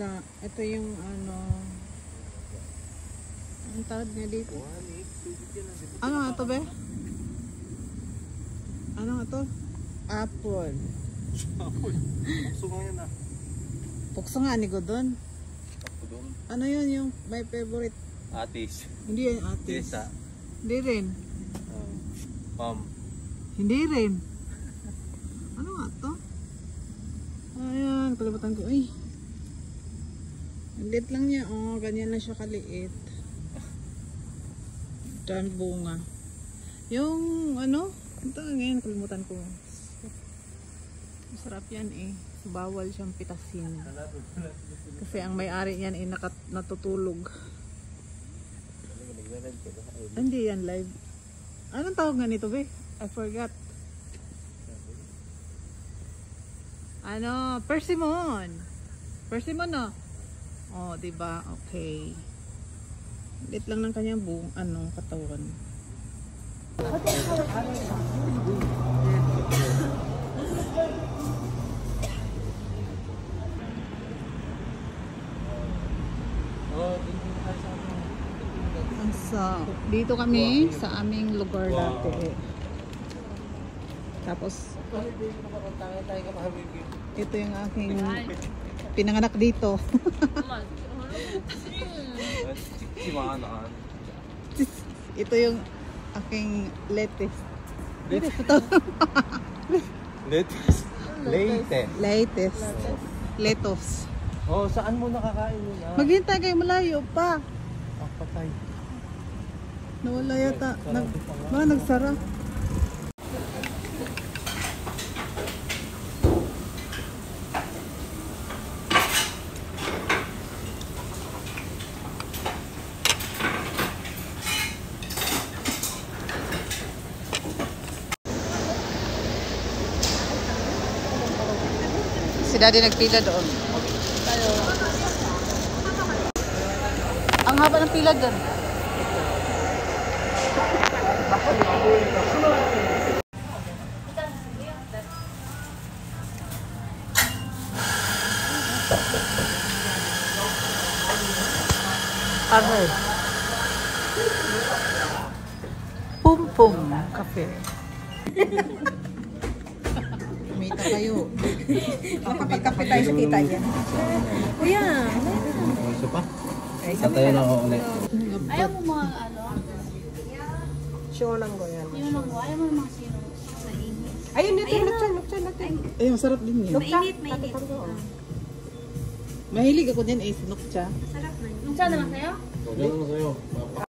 wala. Ito yung ano. Ang tawag niya dito. Ano nga ito, be? Ano nga ito? Apple. Apple. Pukso nga yan ah. Pukso nga ni Godon. Ano yun yung my favorite? Atis. Hindi yan atis. Tesa. Hindi rin. Pam. Hindi rin. Ano nga ito? Ayan, kalimutan ko. Ay. Ang liit lang niya. Oh, ganyan lang siya kaliit. Dami bunga. Yung ano? Ito ngayon, kalimutan ko. Masarap yan eh. Bawal siyang pitasin. Kasi ang may-ari yan ay natutulog. Hindi yan live. Anong tawag nga nito, be? I forgot. Ano? Persimmon. Persimmon, no? Oh, diba? Okay. Lit lang ng kanyang katawan. Dito kami sa aming lugar dati. Tapos ito yung aking pinanganak dito. Ito yung aking lettuce. Lettuce. Oh, saan mo nakakain yun ah? Maghintay kayo, malayo pa. Patay. Nawala yata. Nagsara. Si Daddy nagpila doon. Ang haba ng pila doon. Aray. Pum-pum cafe. Kumita kayo. Makapagkape tayo sa kita yan. Kuya! Isa pa? Tatayo na ako ulit. Ayaw mo mga ano? Sure lang ko yan. Yun lang mo. Ayaw mo mga sino sa init. Ayun, ito. Nukchan natin. Ay, masarap din yun. Mainit. Mahilig ako din eh, sinukcha. Sarap na. Nung saan naman sa'yo? Huwag lang sa'yo.